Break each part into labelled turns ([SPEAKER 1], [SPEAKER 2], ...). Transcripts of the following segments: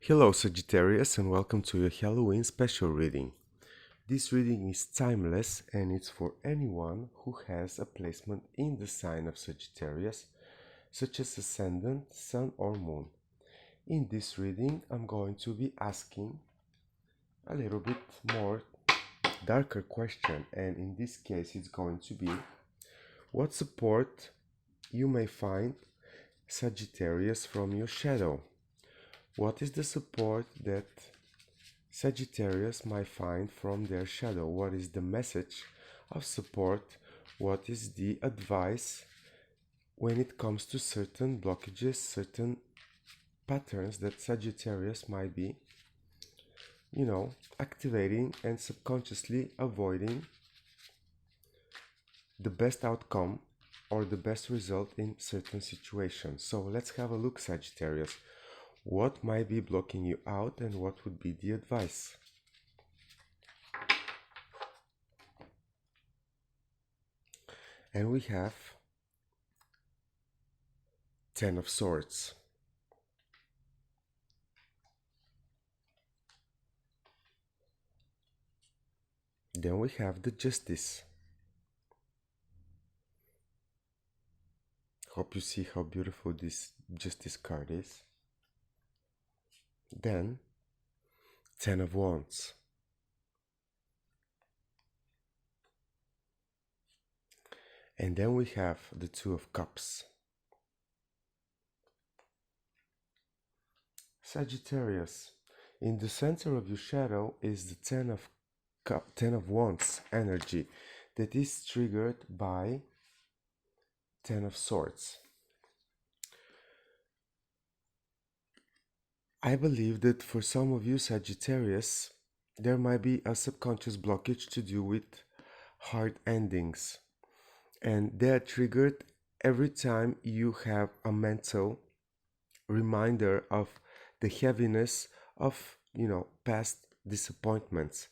[SPEAKER 1] Hello Sagittarius and welcome to your Halloween special reading. This reading is timeless and it's for anyone who has a placement in the sign of Sagittarius, such as Ascendant, Sun or Moon. In this reading I'm going to be asking a little bit more darker question, and in this case it's going to be what support you may find, Sagittarius, from your shadow. What is the support that Sagittarius might find from their shadow? What is the message of support? What is the advice when it comes to certain blockages, certain patterns that Sagittarius might be, activating and subconsciously avoiding the best outcome or the best result in certain situations? So let's have a look, Sagittarius. What might be blocking you out and what would be the advice? And we have Ten of Swords. Then we have the Justice. Hope you see how beautiful this Justice card is. Then Ten of Wands. And then we have the Two of Cups. Sagittarius, in the center of your shadow is the Ten of Wands energy that is triggered by Ten of Swords. I believe that for some of you, Sagittarius, there might be a subconscious blockage to do with hard endings. And they are triggered every time you have a mental reminder of the heaviness of, past disappointments.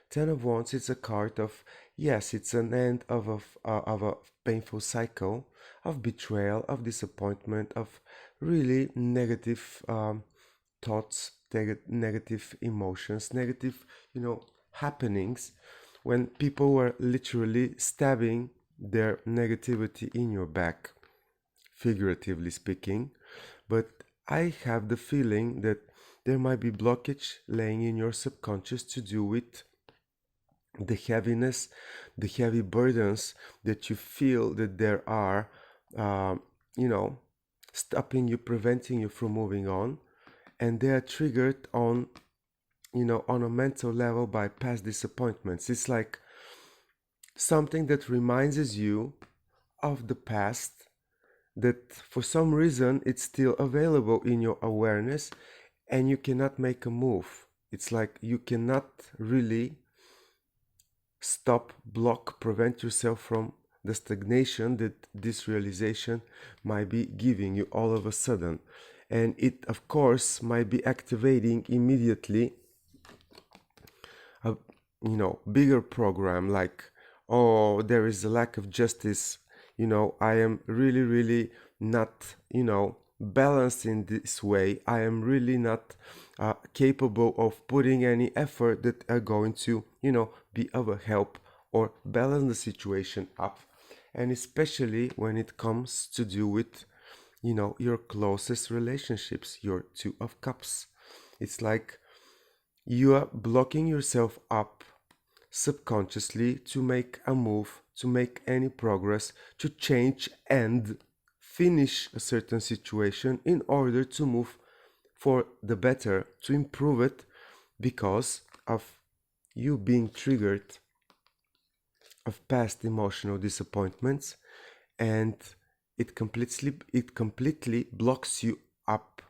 [SPEAKER 1] Ten of Wands is a card of, yes, it's an end of a painful cycle of betrayal, of disappointment, of really negative thoughts, negative emotions, negative, happenings, when people were literally stabbing their negativity in your back, figuratively speaking. But I have the feeling that there might be blockage laying in your subconscious to do with the heaviness, the heavy burdens that you feel that there are, stopping you, preventing you from moving on. And they are triggered on a mental level by past disappointments. It's like something that reminds you of the past, that for some reason it's still available in your awareness and you cannot make a move. It's like you cannot really stop, block, prevent yourself from the stagnation that this realization might be giving you all of a sudden. And it, of course, might be activating immediately a bigger program like, oh, there is a lack of justice, I am really not balanced in this way. I am really not capable of putting any effort that are going to be of a help or balance the situation up. And especially when it comes to do with your closest relationships, your Two of Cups. It's like you are blocking yourself up subconsciously to make a move, to make any progress, to change and finish a certain situation in order to move for the better, to improve it, because of you being triggered of past emotional disappointments, and it completely blocks you up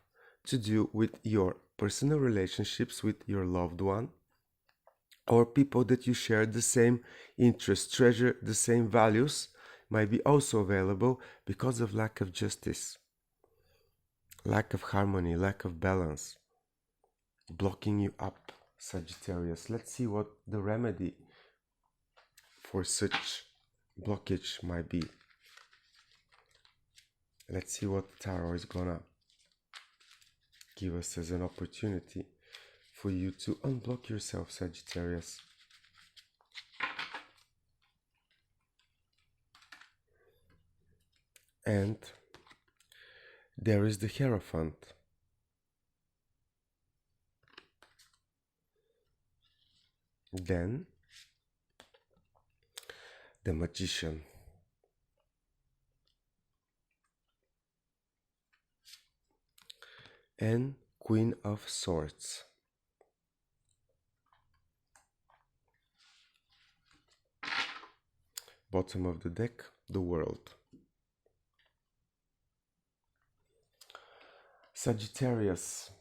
[SPEAKER 1] to do with your personal relationships with your loved one or people that you share the same interests, treasure the same values, might be also available because of lack of justice, lack of harmony, lack of balance, blocking you up, Sagittarius. Let's see what the remedy for such blockage might be. Let's see what Tarot is gonna give us as an opportunity for you to unblock yourself, Sagittarius. And there is the Hierophant. Then the Magician. And Queen of Swords. Bottom of the deck, the World. Sagittarius,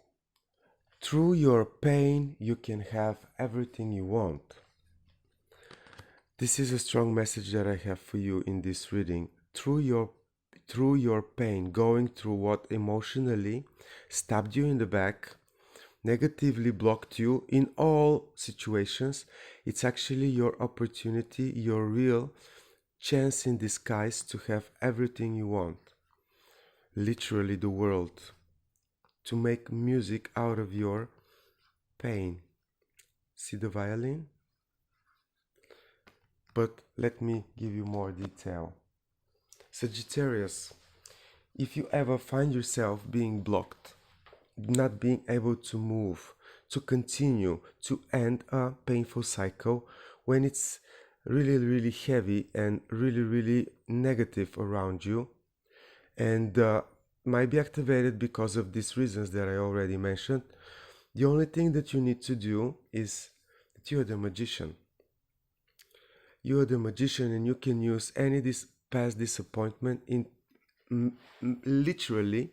[SPEAKER 1] through your pain you can have everything you want. This is a strong message that I have for you in this reading. Through your pain, going through what emotionally stabbed you in the back, negatively blocked you in all situations, it's actually your opportunity, your real chance in disguise to have everything you want. Literally the world. To make music out of your pain. See the violin? But let me give you more detail. Sagittarius, if you ever find yourself being blocked, not being able to move, to continue, to end a painful cycle, when it's really, really heavy and really, really negative around you, and might be activated because of these reasons that I already mentioned, the only thing that you need to do is that you are the magician. You are the magician, and you can use any past disappointment in literally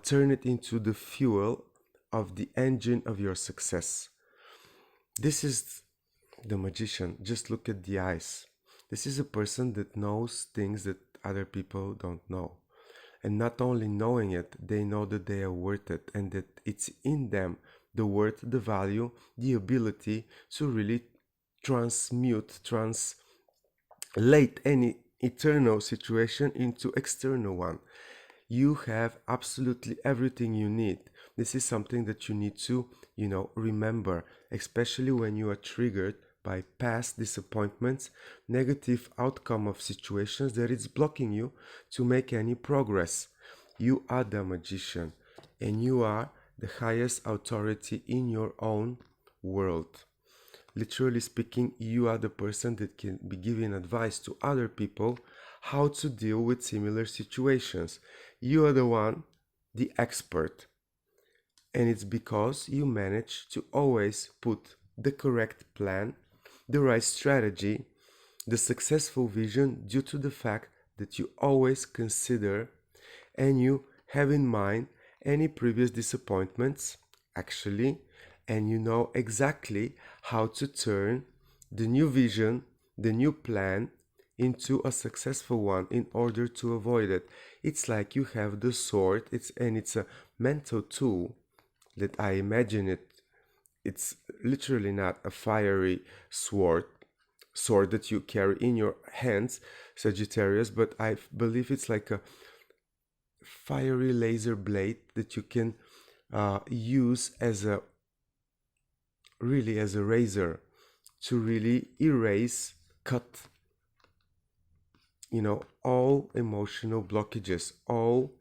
[SPEAKER 1] turn it into the fuel of the engine of your success. This is the magician. Just look at the eyes. This is a person that knows things that other people don't know. And not only knowing it, they know that they are worth it and that it's in them the worth, the value, the ability to really translate any internal situation into external one. You have absolutely everything you need. This is something that you need to, remember, especially when you are triggered by past disappointments, negative outcome of situations that it's blocking you to make any progress. You are the magician, and you are the highest authority in your own world. Literally speaking, you are the person that can be giving advice to other people how to deal with similar situations. You are the one, the expert. And it's because you manage to always put the correct plan, the right strategy, the successful vision, due to the fact that you always consider and you have in mind any previous disappointments, actually, and you know exactly how to turn the new vision, the new plan, into a successful one in order to avoid it. It's like you have the sword, it's a mental tool that I imagine it. It's literally not a fiery sword that you carry in your hands, Sagittarius, but I believe it's like a fiery laser blade that you can use as a razor to really erase, cut, all emotional blockages, all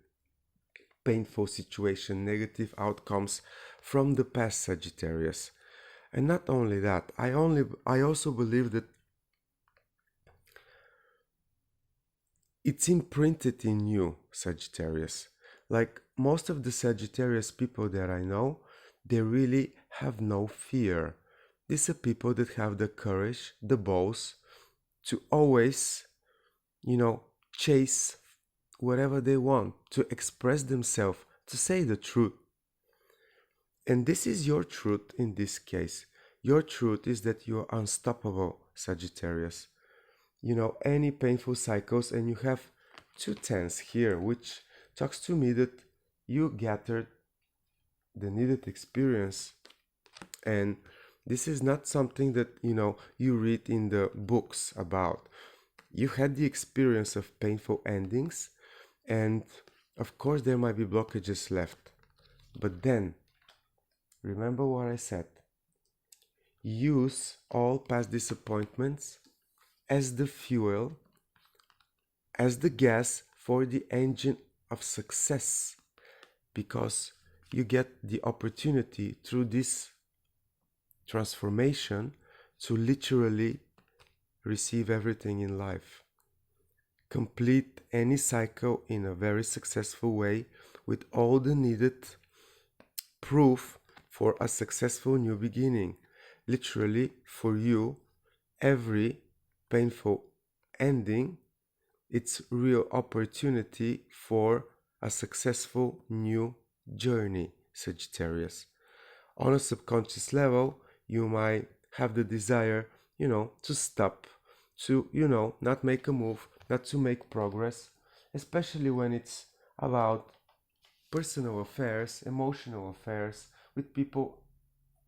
[SPEAKER 1] painful situation, negative outcomes from the past, Sagittarius. And not only that, I also believe that it's imprinted in you, Sagittarius. Like most of the Sagittarius people that I know, they really have no fear. These are people that have the courage, the balls to always, chase whatever they want, to express themselves, to say the truth. And this is your truth in this case. Your truth is that you are unstoppable, Sagittarius. Any painful cycles, and you have 2 tens here, which talks to me that you gathered the needed experience. And this is not something that, you read in the books about. You had the experience of painful endings, and of course there might be blockages left. But then, remember what I said. Use all past disappointments as the fuel, as the gas for the engine of success, because you get the opportunity through this transformation to literally receive everything in life. Complete any cycle in a very successful way with all the needed proof for a successful new beginning. Literally, for you, every painful ending, it's real opportunity for a successful new journey, Sagittarius. On a subconscious level, you might have the desire, to stop, to, not make a move, not to make progress, especially when it's about personal affairs, emotional affairs with people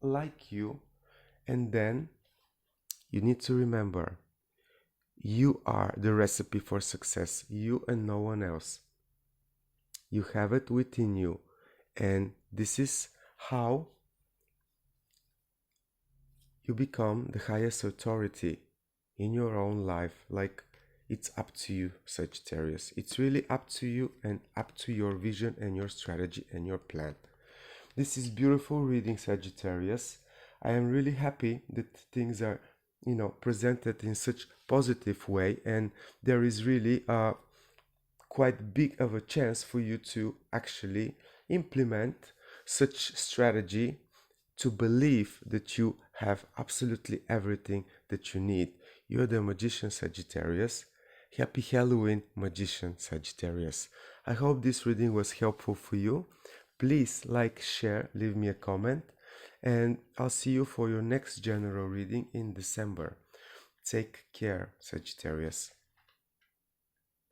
[SPEAKER 1] like you. And then you need to remember, you are the recipe for success, you and no one else. You have it within you, and this is how you become the highest authority in your own life. Like, it's up to you, Sagittarius. It's really up to you and up to your vision and your strategy and your plan. This is beautiful reading, Sagittarius. I am really happy that things are, presented in such positive way, and there is really quite big of a chance for you to actually implement such strategy, to believe that you have absolutely everything that you need. You're the magician, Sagittarius. Happy Halloween, magician, Sagittarius. I hope this reading was helpful for you. Please like, share, leave me a comment, and I'll see you for your next general reading in December. Take care, Sagittarius.